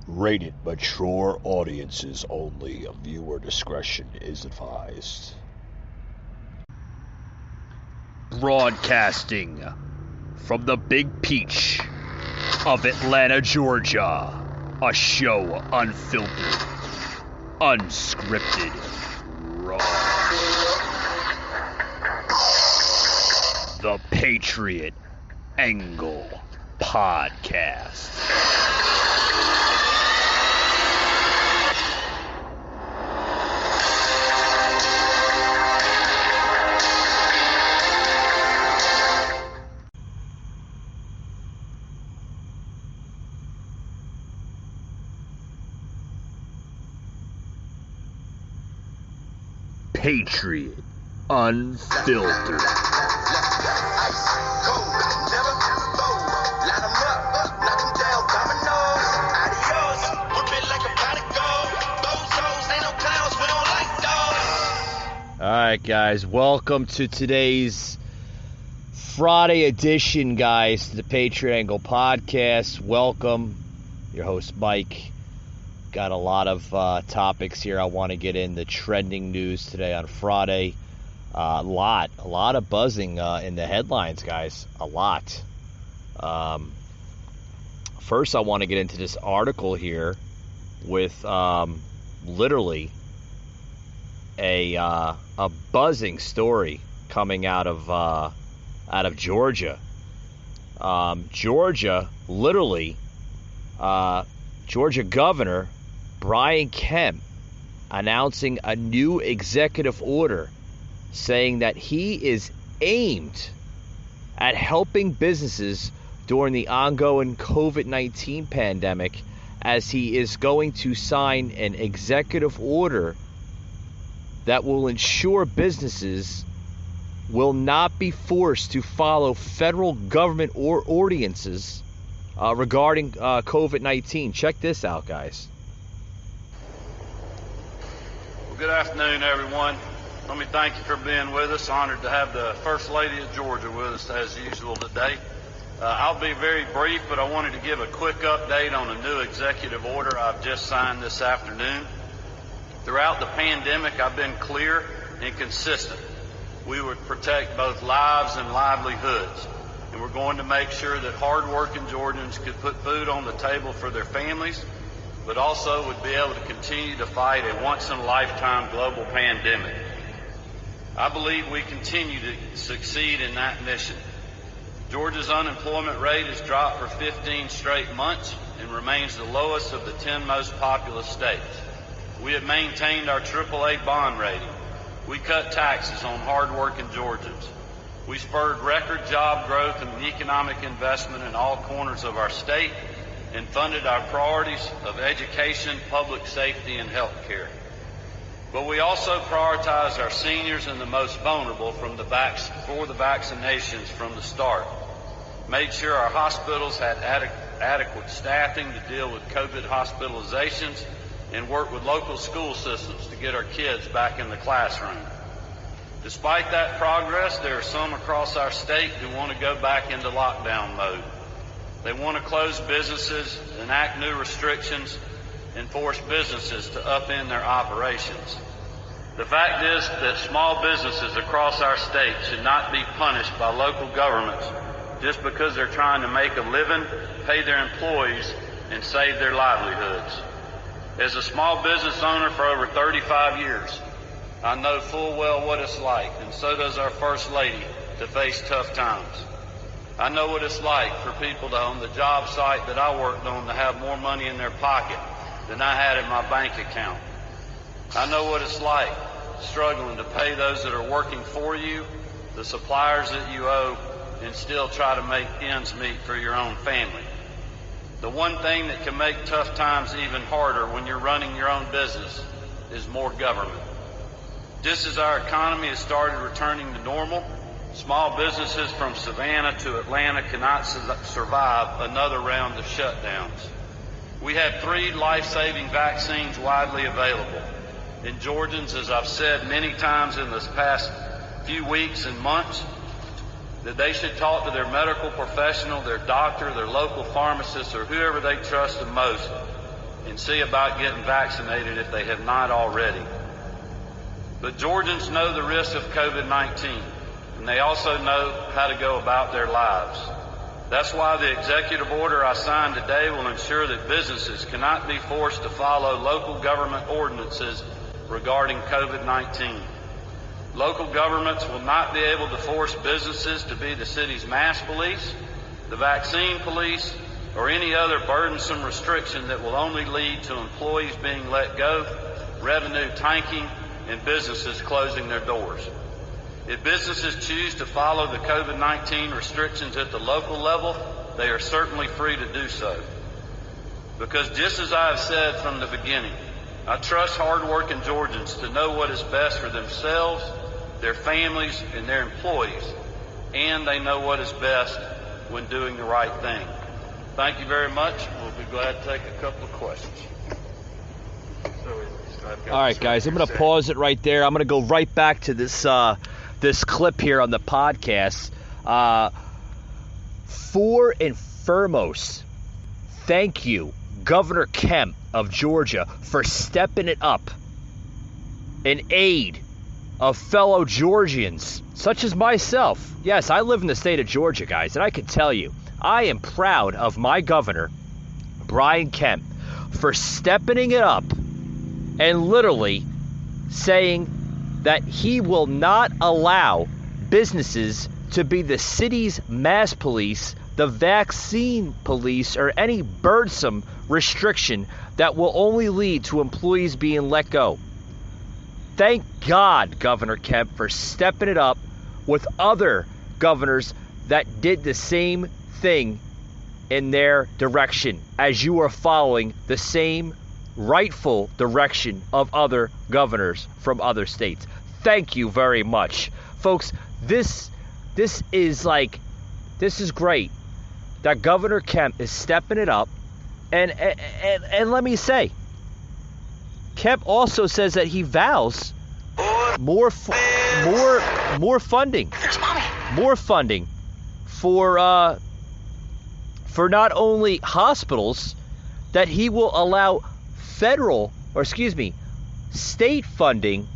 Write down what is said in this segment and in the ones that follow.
Rated mature audiences only. Viewer discretion is advised. Broadcasting from the Big Peach of Atlanta, Georgia. A show unfiltered, unscripted, raw. The Patriot Angle Podcast. Patriot Unfiltered. Alright guys, welcome to today's Friday edition, guys, to the Patriot Angle Podcast. Welcome, your host Mike. Got a lot of topics here I want to get in. The trending news today on Friday. A lot of buzzing in the headlines, guys. A lot. First, I want to get into this article here with literally a buzzing story coming out of Georgia. Georgia Governor Brian Kemp announcing a new executive order saying that he is aimed at helping businesses during the ongoing COVID-19 pandemic, as he is going to sign an executive order that will ensure businesses will not be forced to follow federal government ordinances regarding COVID-19. Check this out, guys. Good afternoon, everyone. Let me thank you for being with us. Honored to have the First Lady of Georgia with us as usual today. I'll be very brief, but I wanted to give a quick update on a new executive order I've just signed this afternoon. Throughout the pandemic, I've been clear and consistent. We would protect both lives and livelihoods, and we're going to make sure that hardworking Georgians could put food on the table for their families, but also would be able to continue to fight a once-in-a-lifetime global pandemic. I believe we continue to succeed in that mission. Georgia's unemployment rate has dropped for 15 straight months and remains the lowest of the 10 most populous states. We have maintained our AAA bond rating. We cut taxes on hard-working Georgians. We spurred record job growth and economic investment in all corners of our state, and funded our priorities of education, public safety, and health care. But we also prioritized our seniors and the most vulnerable for the vaccinations from the start. Made sure our hospitals had adequate staffing to deal with COVID hospitalizations, and worked with local school systems to get our kids back in the classroom. Despite that progress, there are some across our state who want to go back into lockdown mode. They want to close businesses, enact new restrictions, and force businesses to upend their operations. The fact is that small businesses across our state should not be punished by local governments just because they're trying to make a living, pay their employees, and save their livelihoods. As a small business owner for over 35 years, I know full well what it's like, and so does our First Lady, to face tough times. I know what it's like for people on the job site that I worked on to have more money in their pocket than I had in my bank account. I know what it's like struggling to pay those that are working for you, the suppliers that you owe, and still try to make ends meet for your own family. The one thing that can make tough times even harder when you're running your own business is more government. Just as our economy has started returning to normal, small businesses from Savannah to Atlanta cannot survive another round of shutdowns. We have 3 life-saving vaccines widely available. And Georgians, as I've said many times in this past few weeks and months, that they should talk to their medical professional, their doctor, their local pharmacist, or whoever they trust the most and see about getting vaccinated if they have not already. But Georgians know the risks of COVID-19, and they also know how to go about their lives. That's why the executive order I signed today will ensure that businesses cannot be forced to follow local government ordinances regarding COVID-19. Local governments will not be able to force businesses to be the city's mask police, the vaccine police, or any other burdensome restriction that will only lead to employees being let go, revenue tanking, and businesses closing their doors. If businesses choose to follow the COVID-19 restrictions at the local level, they are certainly free to do so. Because just as I have said from the beginning, I trust hard-working Georgians to know what is best for themselves, their families, and their employees, and they know what is best when doing the right thing. Thank you very much. We'll be glad to take a couple of questions. All right, guys, I'm going to pause it right there. I'm going to go right back to this clip here on the podcast. For and foremost, thank you, Governor Kemp of Georgia, for stepping it up in aid of fellow Georgians, such as myself. Yes, I live in the state of Georgia, guys, and I can tell you, I am proud of my governor, Brian Kemp, for stepping it up and literally saying that he will not allow businesses to be the city's mass police, the vaccine police, or any burdensome restriction that will only lead to employees being let go. Thank God, Governor Kemp, for stepping it up with other governors that did the same thing in their direction, as you are following the same rightful direction of other governors from other states. Thank you very much. Folks, this is great that Governor Kemp is stepping it up. And let me say, Kemp also says that he vows more funding for not only hospitals, that he will allow state funding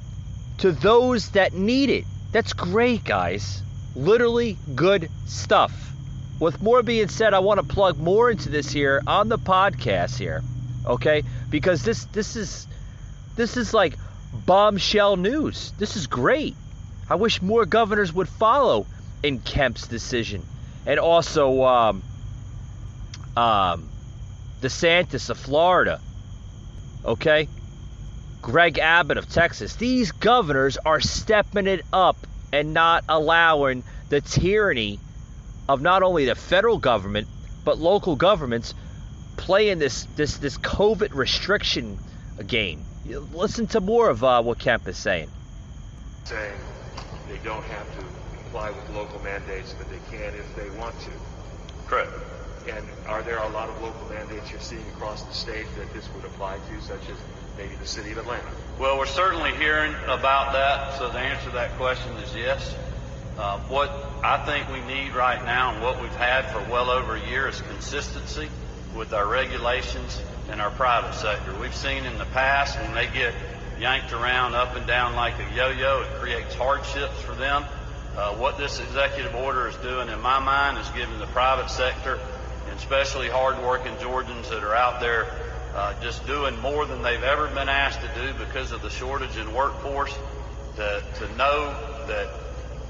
to those that need it. That's great, guys. Literally good stuff. With more being said, I want to plug more into this here on the podcast here, okay? Because this is like bombshell news. This is great. I wish more governors would follow in Kemp's decision. And also DeSantis of Florida, okay? Greg Abbott of Texas. These governors are stepping it up and not allowing the tyranny of not only the federal government but local governments playing this COVID restriction game. Listen to more of what Kemp is saying. Saying they don't have to comply with local mandates, but they can if they want to. Correct. And are there a lot of local mandates you're seeing across the state that this would apply to, such as maybe the city of Atlanta? Well, we're certainly hearing about that, so the answer to that question is yes. What I think we need right now and what we've had for well over a year is consistency with our regulations and our private sector. We've seen in the past when they get yanked around up and down like a yo-yo, it creates hardships for them. What this executive order is doing, in my mind, is giving the private sector, and especially hard-working Georgians that are out there just doing more than they've ever been asked to do because of the shortage in workforce, to know that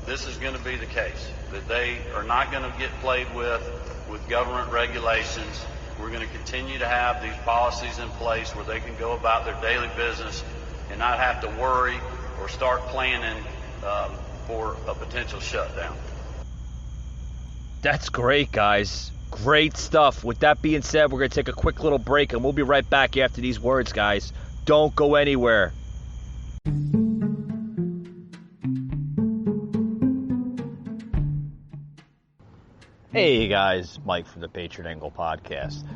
this is going to be the case, that they are not going to get played with government regulations. We're going to continue to have these policies in place where they can go about their daily business and not have to worry or start planning for a potential shutdown. That's great, guys. Great stuff. With that being said, we're going to take a quick little break, and we'll be right back after these words, guys. Don't go anywhere. Hey guys, Mike from the Patriot Angle Podcast.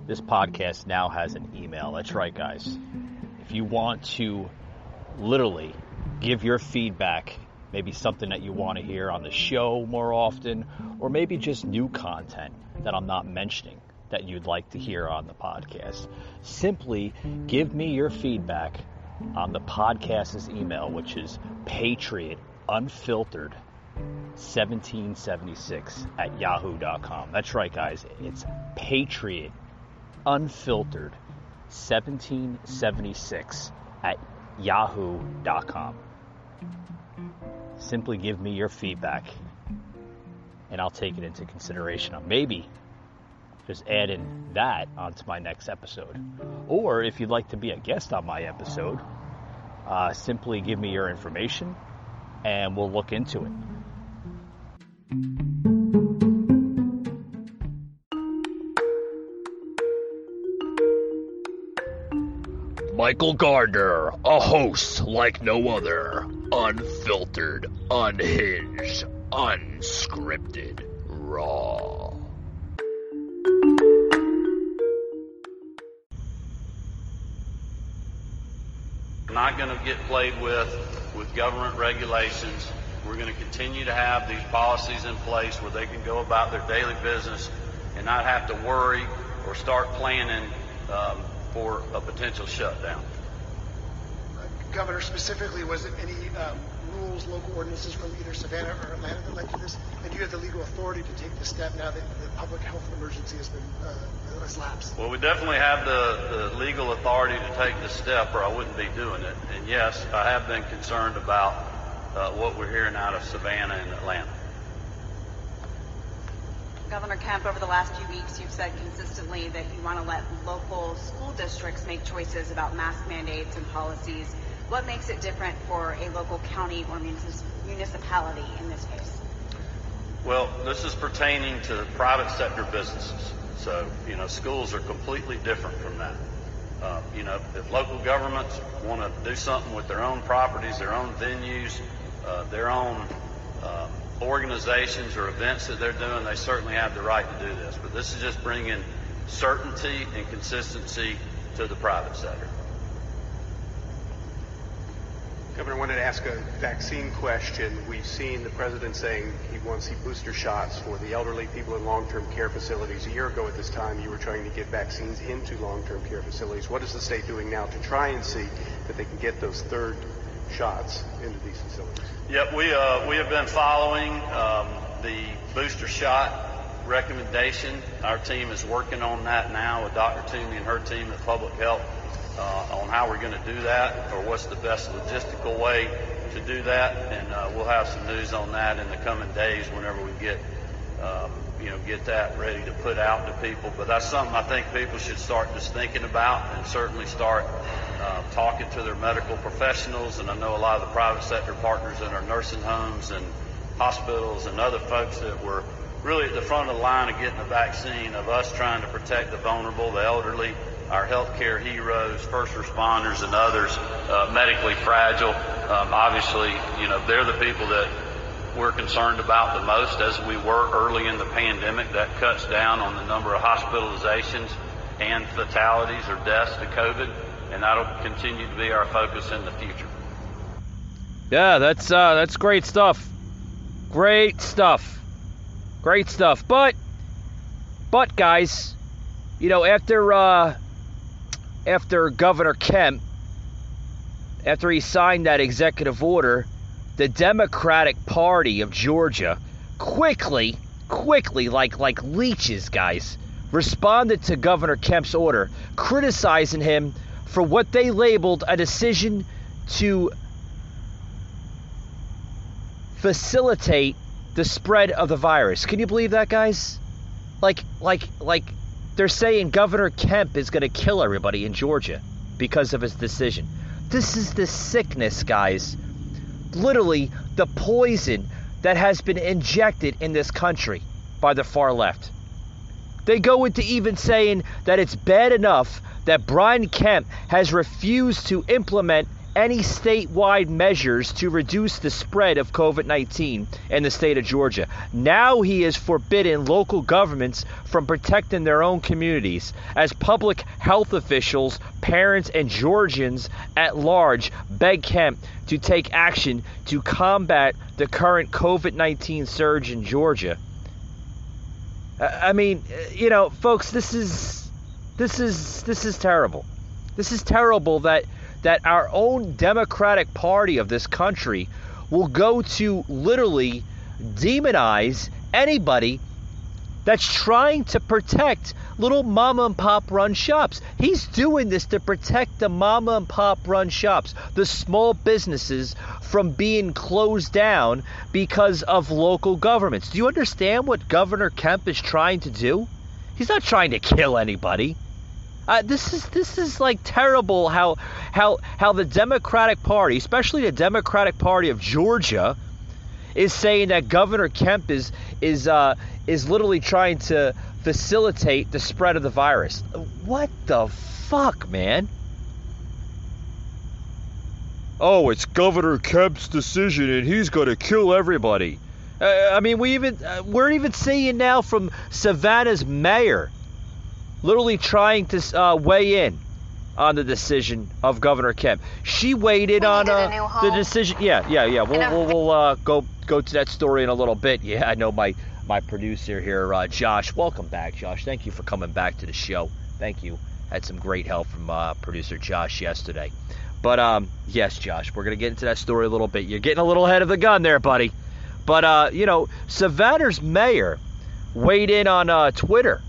This podcast now has an email. That's right, guys. If you want to literally give your feedback, maybe something that you want to hear on the show more often, or maybe just new content that I'm not mentioning, that you'd like to hear on the podcast. Simply give me your feedback on the podcast's email, which is patriotunfiltered1776@yahoo.com. That's right, guys. It's patriotunfiltered1776@yahoo.com. Simply give me your feedback, and I'll take it into consideration. I'll maybe just add in that onto my next episode. Or if you'd like to be a guest on my episode, simply give me your information, and we'll look into it. Michael Gardner, a host like no other. Unfiltered, unhinged, unscripted, raw. We're not going to get played with government regulations. We're going to continue to have these policies in place where they can go about their daily business and not have to worry or start planning for a potential shutdown. Governor, specifically, was it any rules, local ordinances from either Savannah or Atlanta that led to this? And do you have the legal authority to take the step now that the public health emergency has lapsed? Well, we definitely have the legal authority to take the step, or I wouldn't be doing it. And yes, I have been concerned about what we're hearing out of Savannah and Atlanta. Governor Kemp, over the last few weeks, you've said consistently that you want to let local school districts make choices about mask mandates and policies. What makes it different for a local county or municipality in this case? Well, this is pertaining to private sector businesses. So, schools are completely different from that. If local governments want to do something with their own properties, their own venues, their own organizations or events that they're doing, they certainly have the right to do this. But this is just bringing certainty and consistency to the private sector. Governor, I wanted to ask a vaccine question. We've seen the president saying he wants to see booster shots for the elderly, people in long-term care facilities. A year ago at this time, you were trying to get vaccines into long-term care facilities. What is the state doing now to try and see that they can get those third shots into these facilities? Yep, we have been following the booster shot recommendation. Our team is working on that now with Dr. Toomey and her team at Public Health on how we're going to do that, or what's the best logistical way to do that. And we'll have some news on that in the coming days whenever we get that ready to put out to people. But that's something I think people should start just thinking about, and certainly start talking to their medical professionals. And I know a lot of the private sector partners in our nursing homes and hospitals and other folks that were really at the front of the line of getting the vaccine, of us trying to protect the vulnerable, the elderly, our healthcare heroes, first responders, and others, medically fragile. Obviously, they're the people that we're concerned about the most, as we were early in the pandemic. That cuts down on the number of hospitalizations and fatalities or deaths to COVID, and that'll continue to be our focus in the future. Yeah, that's great stuff. Great stuff. But guys, after Governor Kemp, after he signed that executive order, the Democratic Party of Georgia quickly, like leeches, guys, responded to Governor Kemp's order, criticizing him for what they labeled a decision to facilitate the spread of the virus. Can you believe that, guys? Like they're saying Governor Kemp is going to kill everybody in Georgia because of his decision. This is the sickness, guys. Literally the poison that has been injected in this country by the far left. They go into even saying that it's bad enough that Brian Kemp has refused to implement any statewide measures to reduce the spread of COVID-19 in the state of Georgia. Now he is forbidden local governments from protecting their own communities, as public health officials, parents, and Georgians at large beg Kemp to take action to combat the current COVID-19 surge in Georgia. I mean, folks, this is terrible. This is terrible that our own Democratic Party of this country will go to literally demonize anybody that's trying to protect little mama and pop run shops. He's doing this to protect the mama and pop run shops, the small businesses, from being closed down because of local governments. Do you understand what Governor Kemp is trying to do? He's not trying to kill anybody. This is like terrible how the Democratic Party, especially the Democratic Party of Georgia, is saying that Governor Kemp is literally trying to facilitate the spread of the virus. What the fuck, man? Oh, it's Governor Kemp's decision and he's going to kill everybody. I mean, we're even seeing now from Savannah's mayor literally trying to weigh in on the decision of Governor Kemp. She weighed in on the decision. Yeah. We'll go to that story in a little bit. Yeah, I know my producer here, Josh. Welcome back, Josh. Thank you for coming back to the show. Thank you. Had some great help from producer Josh yesterday. But yes, Josh, we're gonna get into that story a little bit. You're getting a little ahead of the gun there, buddy. But Savannah's mayor weighed in on Twitter,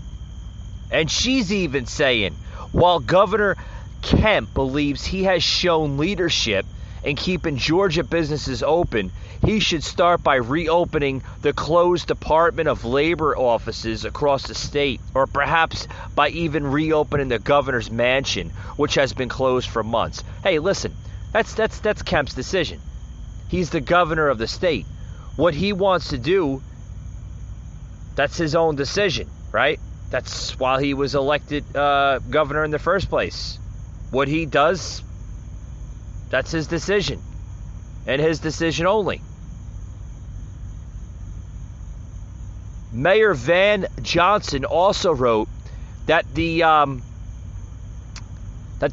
and she's even saying, while Governor Kemp believes he has shown leadership in keeping Georgia businesses open, he should start by reopening the closed Department of Labor offices across the state, or perhaps by even reopening the governor's mansion, which has been closed for months. Hey, listen, that's Kemp's decision. He's the governor of the state. What he wants to do, that's his own decision, right? That's why he was elected governor in the first place. What he does, that's his decision, and his decision only. Mayor Van Johnson also wrote that the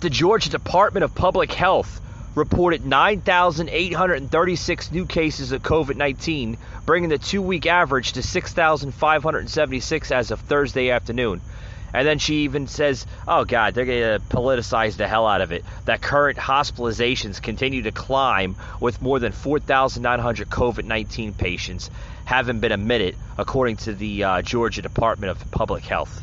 Georgia Department of Public Health reported 9,836 new cases of COVID-19, bringing the 2-week average to 6,576 as of Thursday afternoon. And then she even says, oh, God, they're going to politicize the hell out of it, that current hospitalizations continue to climb, with more than 4,900 COVID-19 patients having been admitted, according to the Georgia Department of Public Health.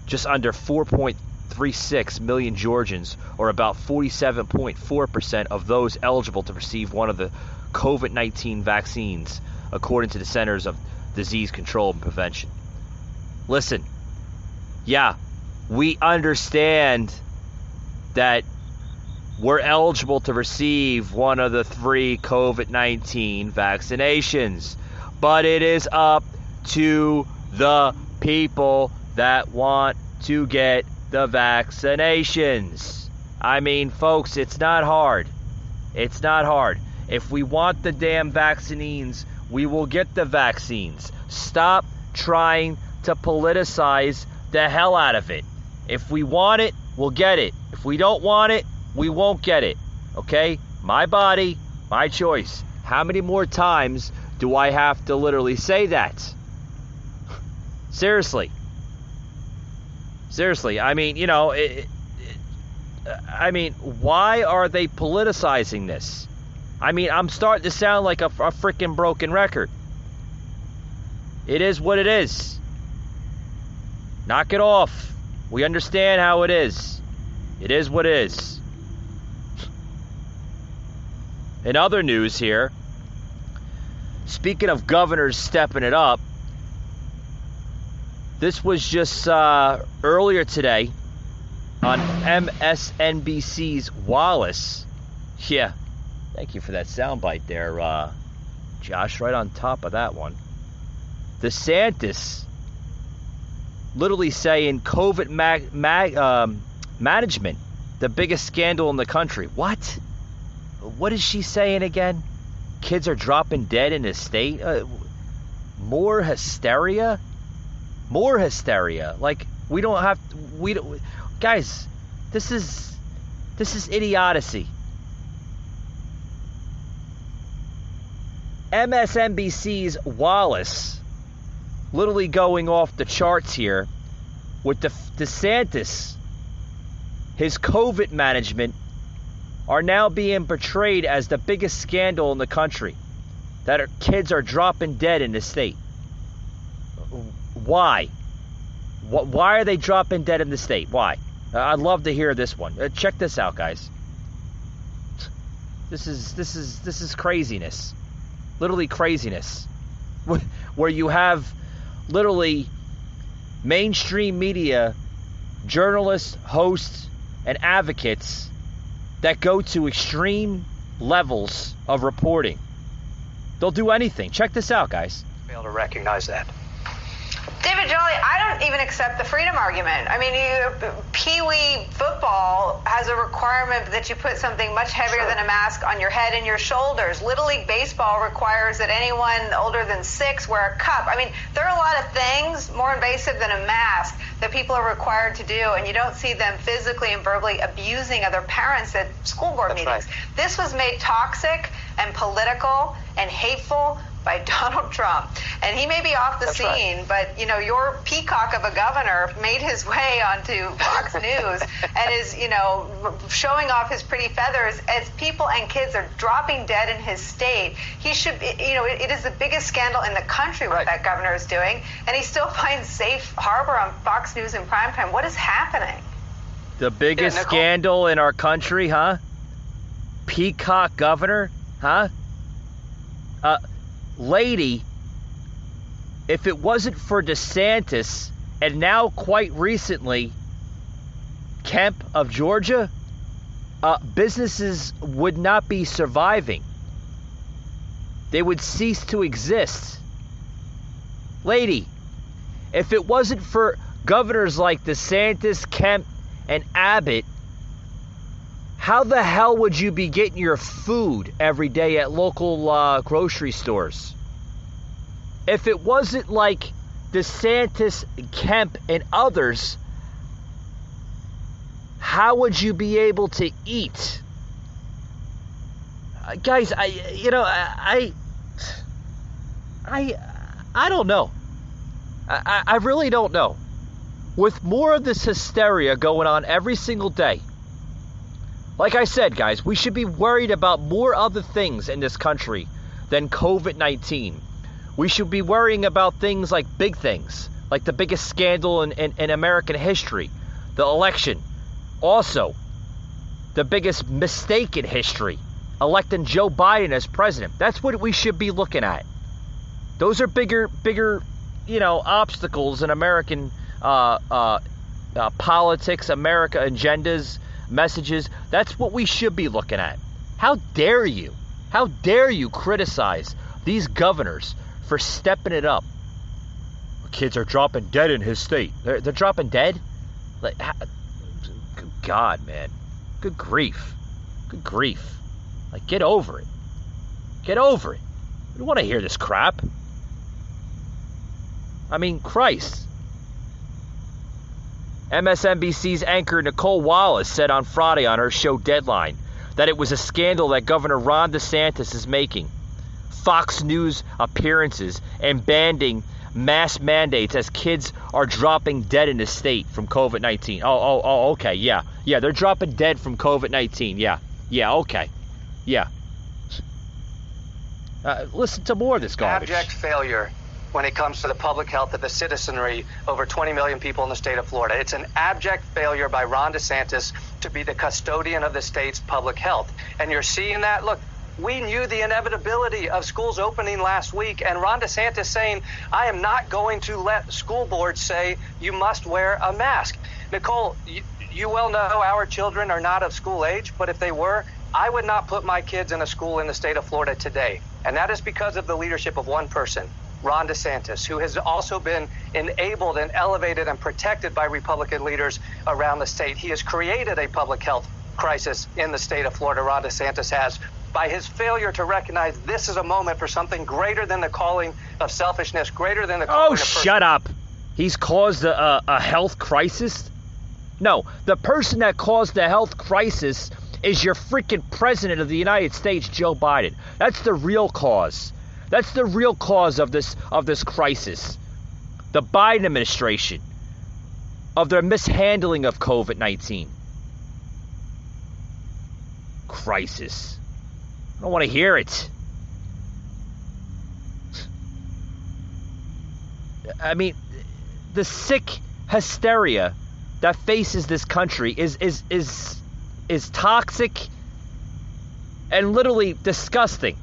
Just under 4.36 million Georgians, or about 47.4% of those eligible to receive one of the COVID-19 vaccines, according to the Centers of Disease Control and Prevention. Listen, yeah, we understand that we're eligible to receive one of the 3 COVID-19 vaccinations, but it is up to the people that want to get the vaccinations. I mean, folks, it's not hard. It's not hard. If we want the damn vaccines, we will get the vaccines. Stop trying to politicize the hell out of it. If we want it, we'll get it. If we don't want it, we won't get it. Okay? My body, my choice. How many more times do I have to literally say that? Seriously. I mean, why are they politicizing this? I mean, I'm starting to sound like a freaking broken record. It is what it is. Knock it off. We understand how it is. It is what it is. In other news here, speaking of governors stepping it up, this was just earlier today on MSNBC's Wallace. Yeah, thank you for that soundbite there, Josh, right on top of that one. DeSantis literally saying COVID management, the biggest scandal in the country. What? What is she saying again? Kids are dropping dead in his state? More hysteria? More hysteria. Like, guys, this is idiocy. MSNBC's Wallace literally going off the charts here with DeSantis. His COVID management are now being portrayed as the biggest scandal in the country. That kids are dropping dead in the state. Why? Why are they dropping dead in the state? Why? I'd love to hear this one. Check this out, guys. This is craziness. Literally craziness. Where you have literally mainstream media, journalists, hosts, and advocates that go to extreme levels of reporting. They'll do anything. Check this out, guys. Fail to recognize that. David Jolly, I don't even accept the freedom argument. I mean, Pee-wee football has a requirement that you put something much heavier than a mask on your head and your shoulders. Little League Baseball requires that anyone older than 6 wear a cup. I mean, there are a lot of things more invasive than a mask that people are required to do, and you don't see them physically and verbally abusing other parents at school board meetings. Right. This was made toxic and political and hateful by Donald Trump. And he may be off the scene, right. but, you know, your peacock of a governor made his way onto Fox News and is, you know, showing off his pretty feathers as people and kids are dropping dead in his state. He should be, you know, it is the biggest scandal in the country what that governor is doing, and he still finds safe harbor on Fox News in primetime. What is happening? The biggest scandal in our country, huh? Peacock governor, huh? Lady, if it wasn't for DeSantis and now quite recently Kemp of Georgia, businesses would not be surviving. They would cease to exist. Lady, if it wasn't for governors like DeSantis, Kemp, and Abbott, how the hell would you be getting your food every day at local grocery stores? If it wasn't like DeSantis, Kemp, and others, how would you be able to eat? Guys, I don't know. I really don't know. With more of this hysteria going on every single day, like I said, guys, we should be worried about more other things in this country than COVID-19. We should be worrying about things like big things, like the biggest scandal in American history, the election. Also, the biggest mistake in history, electing Joe Biden as president. That's what we should be looking at. Those are bigger, obstacles in American politics, America agendas, messages. That's what we should be looking at. How dare you? How dare you criticize these governors for stepping it up? Kids are dropping dead in his state. They're dropping dead? Like, good God, man. Good grief. Good grief. Like, get over it. Get over it. We don't want to hear this crap. I mean, Christ. MSNBC's anchor Nicole Wallace said on Friday on her show Deadline that it was a scandal that Governor Ron DeSantis is making Fox News appearances and banning mass mandates as kids are dropping dead in the state from COVID-19. Oh, okay, yeah, they're dropping dead from COVID-19. Yeah, okay, yeah. Listen to more of this garbage. Abject failure when it comes to the public health of the citizenry, over 20 million people in the state of Florida. It's an abject failure by Ron DeSantis to be the custodian of the state's public health. And you're seeing that. Look, we knew the inevitability of schools opening last week, and Ron DeSantis saying, I am not going to let school boards say you must wear a mask. Nicole, you well know our children are not of school age, but if they were, I would not put my kids in a school in the state of Florida today. And that is because of the leadership of one person, Ron DeSantis, who has also been enabled and elevated and protected by Republican leaders around the state. He has created a public health crisis in the state of Florida, Ron DeSantis has, by his failure to recognize this is a moment for something greater than the calling of selfishness, greater than the calling of... Oh, shut up. He's caused a health crisis? No, the person that caused the health crisis is your freaking president of the United States, Joe Biden. That's the real cause. That's the real cause of this crisis. the Biden administration, of their mishandling of COVID-19. Crisis. I don't want to hear it. I mean, the sick hysteria that faces this country is toxic and literally disgusting.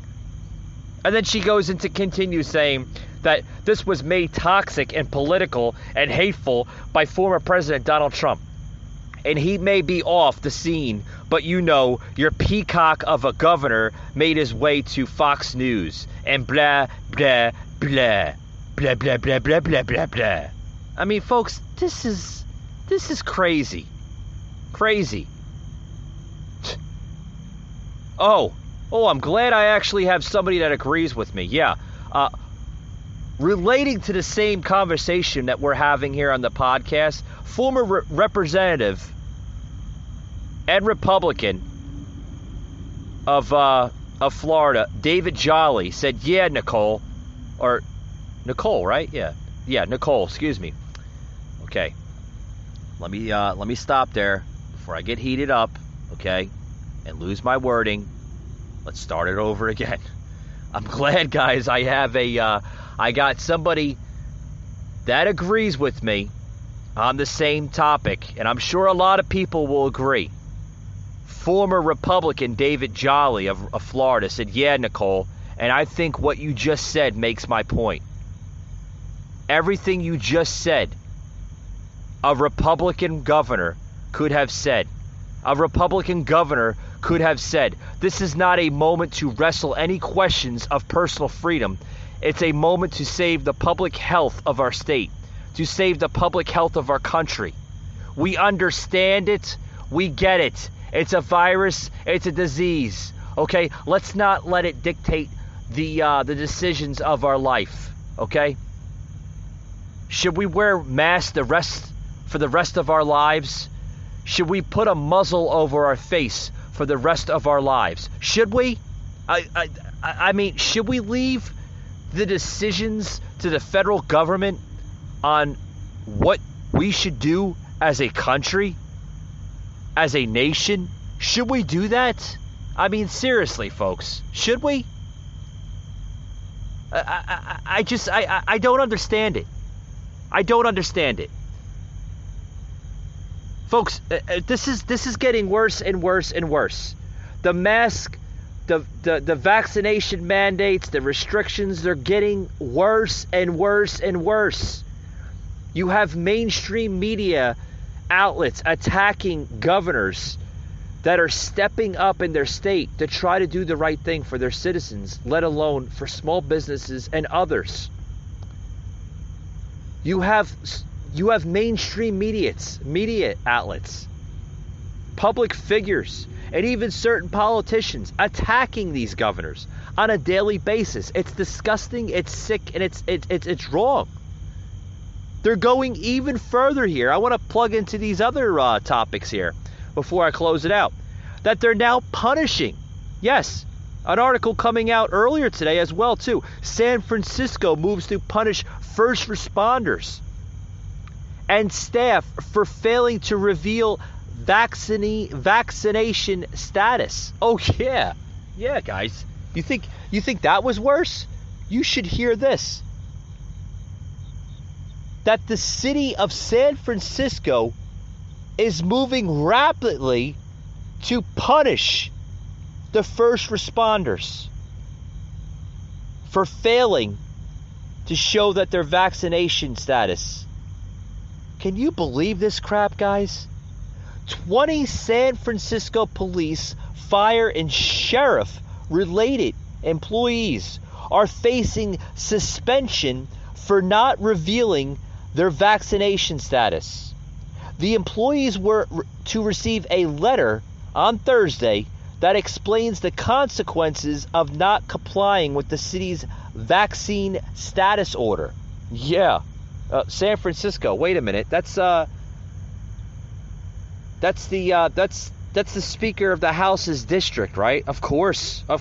And then she goes into continue saying that this was made toxic and political and hateful by former President Donald Trump. And he may be off the scene, but you know, your peacock of a governor made his way to Fox News and blah, blah, blah, blah, blah, blah, blah, blah, blah, blah. I mean, folks, this is crazy. Crazy. Oh, I'm glad I actually have somebody that agrees with me. Yeah. Relating to the same conversation that we're having here on the podcast, former representative and Republican of Florida, David Jolly, said, yeah, Nicole, right? Yeah, Nicole, excuse me. Okay. Let me stop there before I get heated up, okay, and lose my wording. Let's start it over again. I'm glad, guys, I got somebody that agrees with me on the same topic, and I'm sure a lot of people will agree. Former Republican David Jolly of Florida said, yeah, Nicole, and I think what you just said makes my point. Everything you just said, a Republican governor could have said. A Republican governor could have said, this is not a moment to wrestle any questions of personal freedom. It's a moment to save the public health of our state, to save the public health of our country. We understand it. We get it. It's a virus. It's a disease. Okay? Let's not let it dictate the decisions of our life. Okay? Should we wear masks for the rest of our lives? Should we put a muzzle over our face for the rest of our lives? Should we? I mean, should we leave the decisions to the federal government on what we should do as a country, as a nation? Should we do that? I mean, seriously, folks, should we? I don't understand it. I don't understand it. Folks, this is getting worse and worse and worse. The mask, the vaccination mandates, the restrictions, they're getting worse and worse and worse. You have mainstream media outlets attacking governors that are stepping up in their state to try to do the right thing for their citizens, let alone for small businesses and others. You have mainstream media outlets, public figures, and even certain politicians attacking these governors on a daily basis. It's disgusting, it's sick, and it's wrong. They're going even further here. I want to plug into these other topics here before I close it out. That they're now punishing. Yes, an article coming out earlier today as well, too. San Francisco moves to punish first responders and staff for failing to reveal vaccination status. Oh yeah, guys. You think that was worse? You should hear this. That the city of San Francisco is moving rapidly to punish the first responders for failing to show that their vaccination status. Can you believe this crap, guys? 20 San Francisco police, fire, and sheriff-related employees are facing suspension for not revealing their vaccination status. The employees were to receive a letter on Thursday that explains the consequences of not complying with the city's vaccine status order. Yeah. San Francisco. Wait a minute. That's the Speaker of the House's district, right? Of course. I'm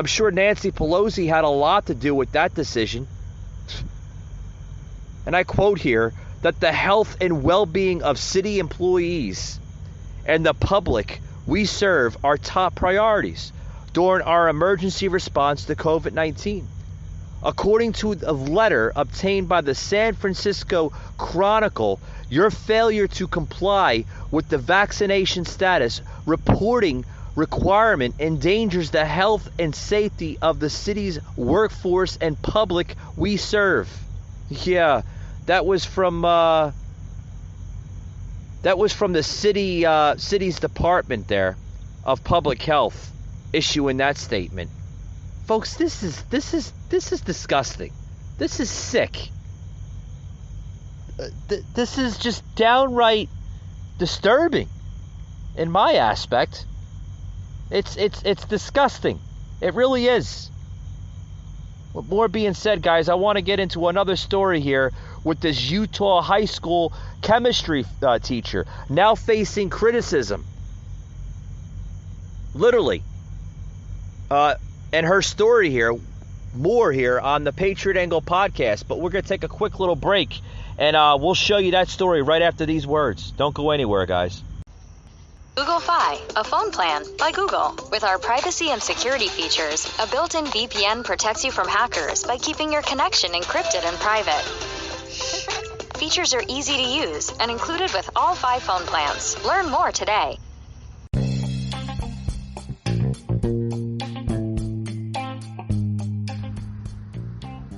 sure Nancy Pelosi had a lot to do with that decision. and I quote here, that the health and well-being of city employees and the public we serve are top priorities during our emergency response to COVID-19. According to a letter obtained by the San Francisco Chronicle, your failure to comply with the vaccination status reporting requirement endangers the health and safety of the city's workforce and public we serve. Yeah, that was from the city's department there of public health issuing that statement. Folks, this is disgusting. This is sick. This is just downright disturbing in my aspect. It's disgusting. It really is. With more being said, guys, I want to get into another story here with this Utah high school chemistry teacher now facing criticism. Literally. And her story here, more here on the Patriot Angle podcast. But we're going to take a quick little break, and we'll show you that story right after these words. Don't go anywhere, guys. Google Fi, a phone plan by Google. With our privacy and security features, a built-in VPN protects you from hackers by keeping your connection encrypted and private. Features are easy to use and included with all 5 phone plans. Learn more today.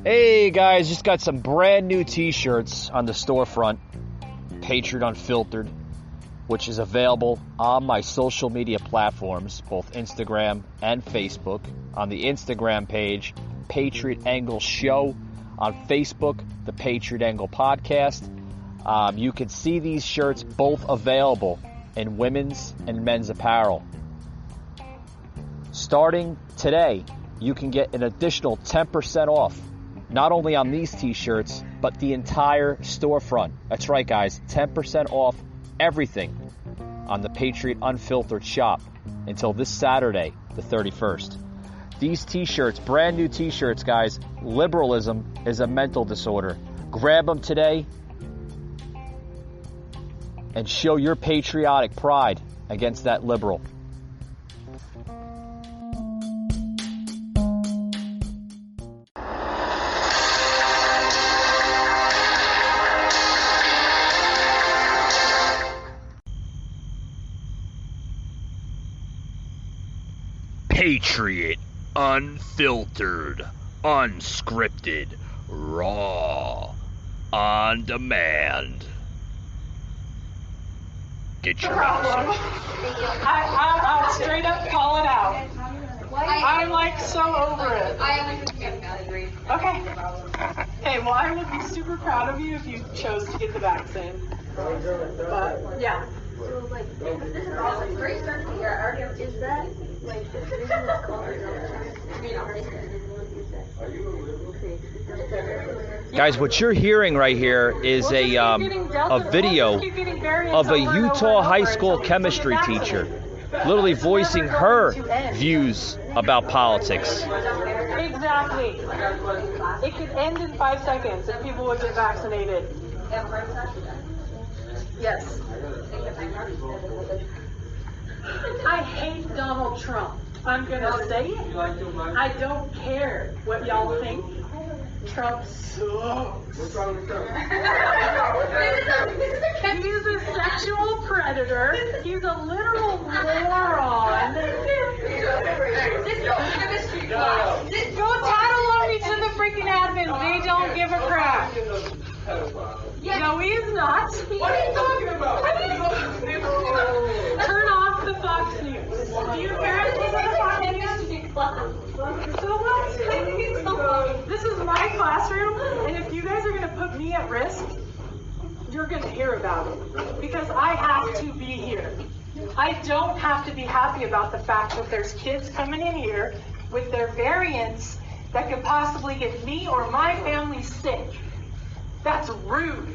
Hey guys, just got some brand new t-shirts on the storefront, Patriot Unfiltered, which is available on my social media platforms, both Instagram and Facebook. On the Instagram page, Patriot Angle Show. On Facebook, the Patriot Angle Podcast. You can see these shirts both available in women's and men's apparel. Starting today, you can get an additional 10% off. Not only on these t-shirts, but the entire storefront. That's right, guys. 10% off everything on the Patriot Unfiltered shop until this Saturday, the 31st. These t-shirts, brand new t-shirts, guys. Liberalism is a mental disorder. Grab them today and show your patriotic pride against that liberal. Patriot Unfiltered, unscripted, raw, on demand. Get your problem. I'll straight up call it out. I'm like so over it. Okay. Hey, well, I would be super proud of you if you chose to get the vaccine. But yeah. So, like, this is also a great start to the year. Is that, like, the business culture? Guys, what you're hearing right here is a video of a Utah high school chemistry teacher literally voicing her views about politics. Exactly. It could end in 5 seconds if people would get vaccinated. Yes. I hate Donald Trump. I'm going to say it. I don't care what y'all think. Trump sucks. He's a sexual predator. He's a literal moron. Go tattle on me to the freaking admins. They don't give a crap. No, he is not. What are you talking about? Turn off the Fox News. Do you care if this is the Fox News? So what? This is my classroom, and if you guys are going to put me at risk, you're going to hear about it. Because I have to be here. I don't have to be happy about the fact that there's kids coming in here with their variants that could possibly get me or my family sick. That's rude.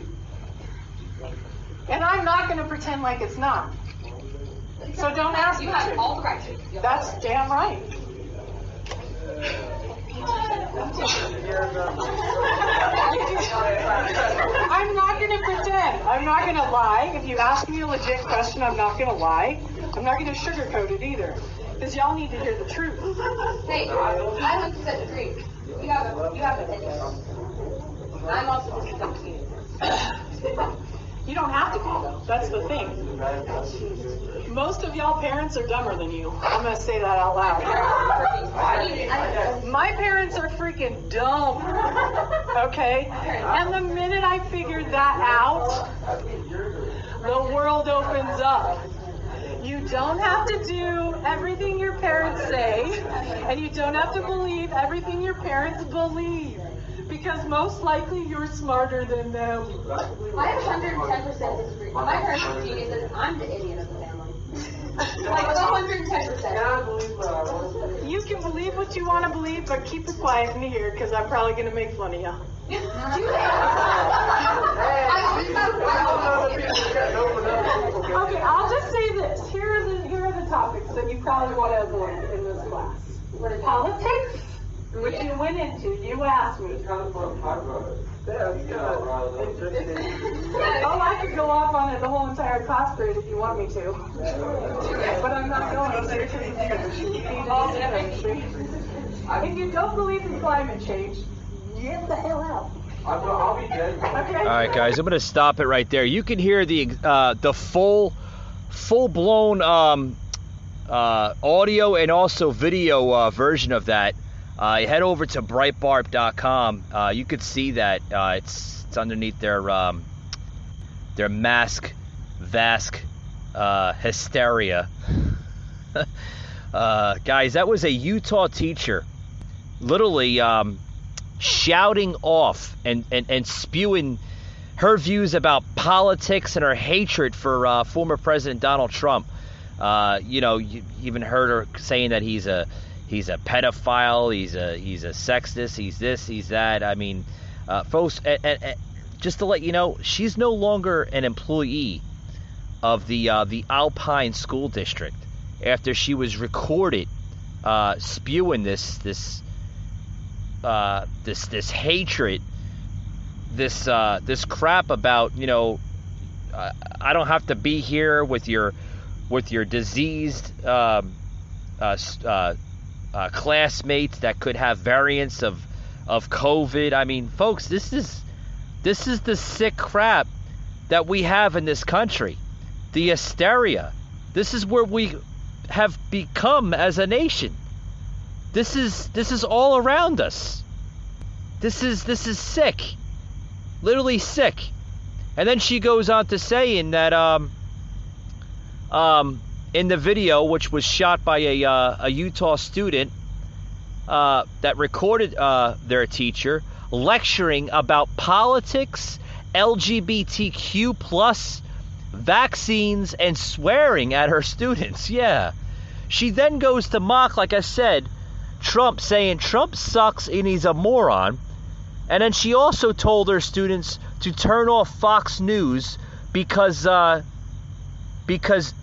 And I'm not going to pretend like it's not. So don't ask me to. You have all the right to. That's damn right. I'm not going to pretend. I'm not going to lie. If you ask me a legit question, I'm not going to lie. I'm not going to sugarcoat it either. Because y'all need to hear the truth. Hey, I went to such Greek. You have an opinion. I'm also just a dumb student. You don't have to be, though. That's the thing. Most of y'all parents are dumber than you. I'm going to say that out loud. My parents are freaking dumb. Okay? And the minute I figured that out, the world opens up. You don't have to do everything your parents say, and you don't have to believe everything your parents believe. Because most likely you're smarter than them. I 110% disagree. My parents are geniuses. I'm the idiot of the family. Like 110%. You can believe what you want to believe, but keep it quiet in here, because I'm probably going to make fun of you. Okay, I'll just say this. Here are the topics that you probably want to avoid in this class. Politics, which you went into. You asked me. Oh, I could go off on it the whole entire class period if you want me to. But I'm not going to because if you don't believe in climate change, get the hell out. All right, guys, I'm going to stop it right there. You can hear the full-blown audio and also video version of that. Head over to Breitbart.com. You could see that it's underneath their mask hysteria. Guys, that was a Utah teacher literally shouting off and spewing her views about politics and her hatred for former President Donald Trump. You even heard her saying that he's a pedophile, he's a sexist, he's this, he's that. I mean, folks, just to let you know, she's no longer an employee of the Alpine School District after she was recorded spewing this hatred, this crap about, I don't have to be here with your diseased classmates that could have variants of COVID. I mean, folks, this is the sick crap that we have in this country. The hysteria. This is where we have become as a nation. This is all around us. This is sick. Literally sick. And then she goes on to saying that in the video, which was shot by a Utah student that recorded their teacher lecturing about politics, LGBTQ plus vaccines, and swearing at her students. Yeah. She then goes to mock, like I said, Trump, saying Trump sucks and he's a moron. And then she also told her students to turn off Fox News because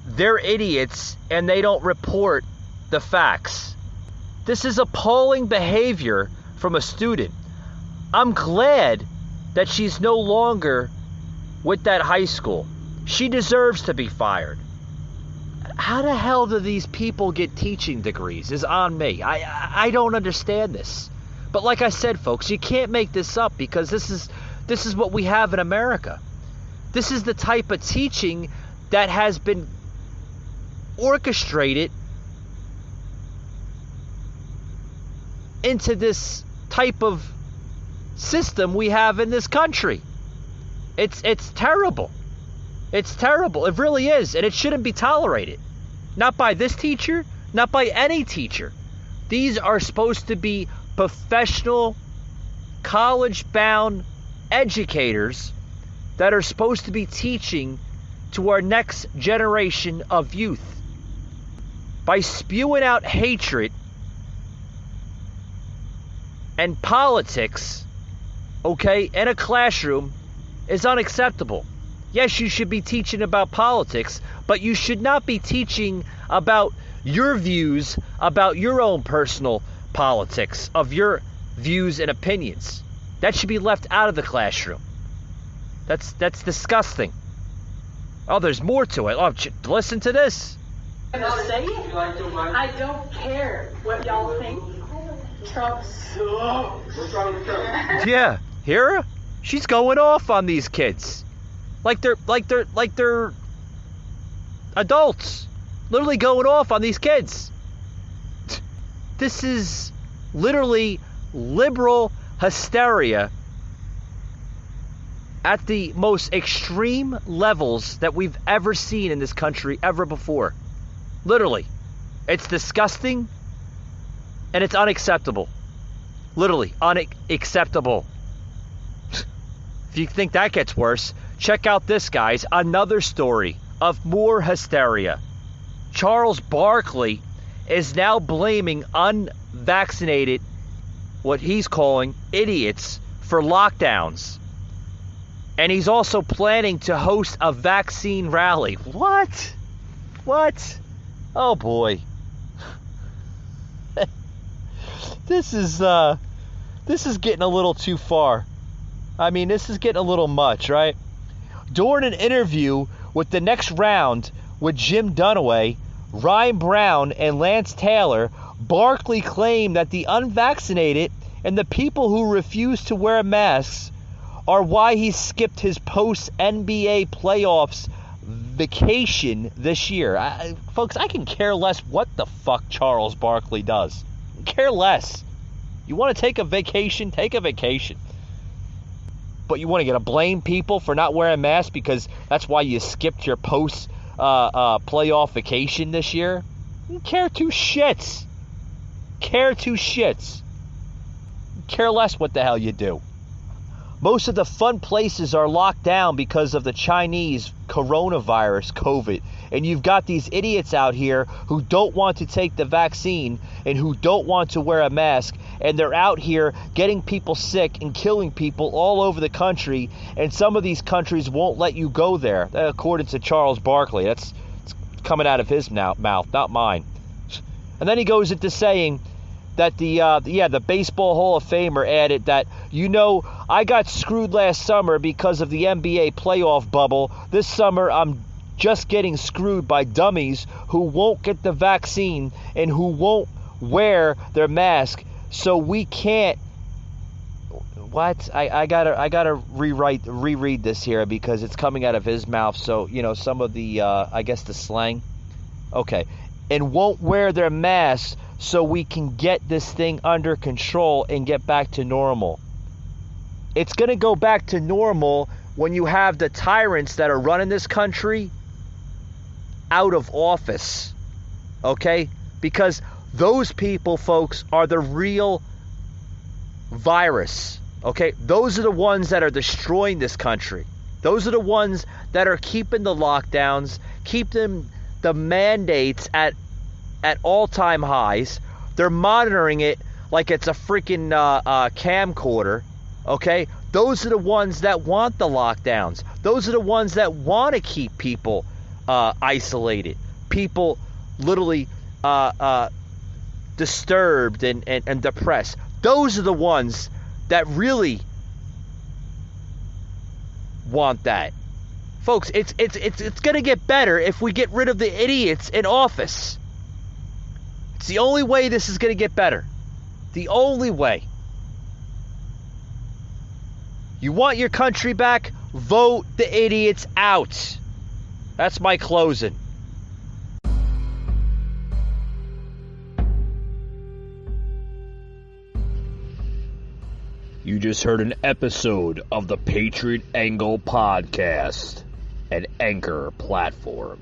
they're idiots and they don't report the facts. This is appalling behavior from a student. I'm glad that she's no longer with that high school. She deserves to be fired. How the hell do these people get teaching degrees is on me. I don't understand this. But like I said, folks, you can't make this up because this is what we have in America. This is the type of teaching that has been orchestrated into this type of system we have in this country. It's terrible. It's terrible. It really is. And it shouldn't be tolerated. Not by this teacher, not by any teacher. These are supposed to be professional, college-bound educators that are supposed to be teaching to our next generation of youth. By spewing out hatred and politics, okay, in a classroom is unacceptable. Yes, you should be teaching about politics, but you should not be teaching about your views about your own personal politics, of your views and opinions. That should be left out of the classroom. That's disgusting. Oh, there's more to it. Oh, listen to this. I'm gonna say it. I don't care what y'all think. Trump sucks. Yeah, hear her? She's going off on these kids. Like they're adults. Literally going off on these kids. This is literally liberal hysteria at the most extreme levels that we've ever seen in this country ever before. Literally. It's disgusting and it's unacceptable. Literally unacceptable. If you think that gets worse, check out this, guys. Another story of more hysteria. Charles Barkley is now blaming unvaccinated, what he's calling idiots, for lockdowns. And he's also planning to host a vaccine rally. What? Oh boy. This is getting a little too far. I mean, this is getting a little much, right? During an interview with The Next Round with Jim Dunaway, Ryan Brown, and Lance Taylor, Barkley claimed that the unvaccinated and the people who refuse to wear masks are why he skipped his post-NBA playoffs vacation this year. Folks, I can care less what the fuck Charles Barkley does. Care less. You want to take a vacation? Take a vacation. But you want to get to blame people for not wearing masks because that's why you skipped your post-playoff vacation this year? Care two shits. Care two shits. Care less what the hell you do. Most of the fun places are locked down because of the Chinese coronavirus, COVID. And you've got these idiots out here who don't want to take the vaccine and who don't want to wear a mask. And they're out here getting people sick and killing people all over the country. And some of these countries won't let you go there, according to Charles Barkley. That's coming out of his mouth, not mine. And then he goes into saying that the Baseball Hall of Famer added that, I got screwed last summer because of the NBA playoff bubble. This summer, I'm just getting screwed by dummies who won't get the vaccine and who won't wear their mask. So we can't. What? I gotta reread this here because it's coming out of his mouth. So some of the I guess the slang. Okay, and won't wear their masks so we can get this thing under control and get back to normal. It's going to go back to normal when you have the tyrants that are running this country out of office. Okay? Because those people, folks, are the real virus. Okay? Those are the ones that are destroying this country. Those are the ones that are keeping the lockdowns, keeping the mandates at all-time highs. They're monitoring it like it's a freaking camcorder. Okay? Those are the ones that want the lockdowns. Those are the ones that want to keep people isolated. People literally disturbed and depressed. Those are the ones that really want that. Folks, it's going to get better if we get rid of the idiots in office. It's the only way this is going to get better. The only way. You want your country back? Vote the idiots out. That's my closing. You just heard an episode of the Patriot Angle Podcast, an Anchor platform.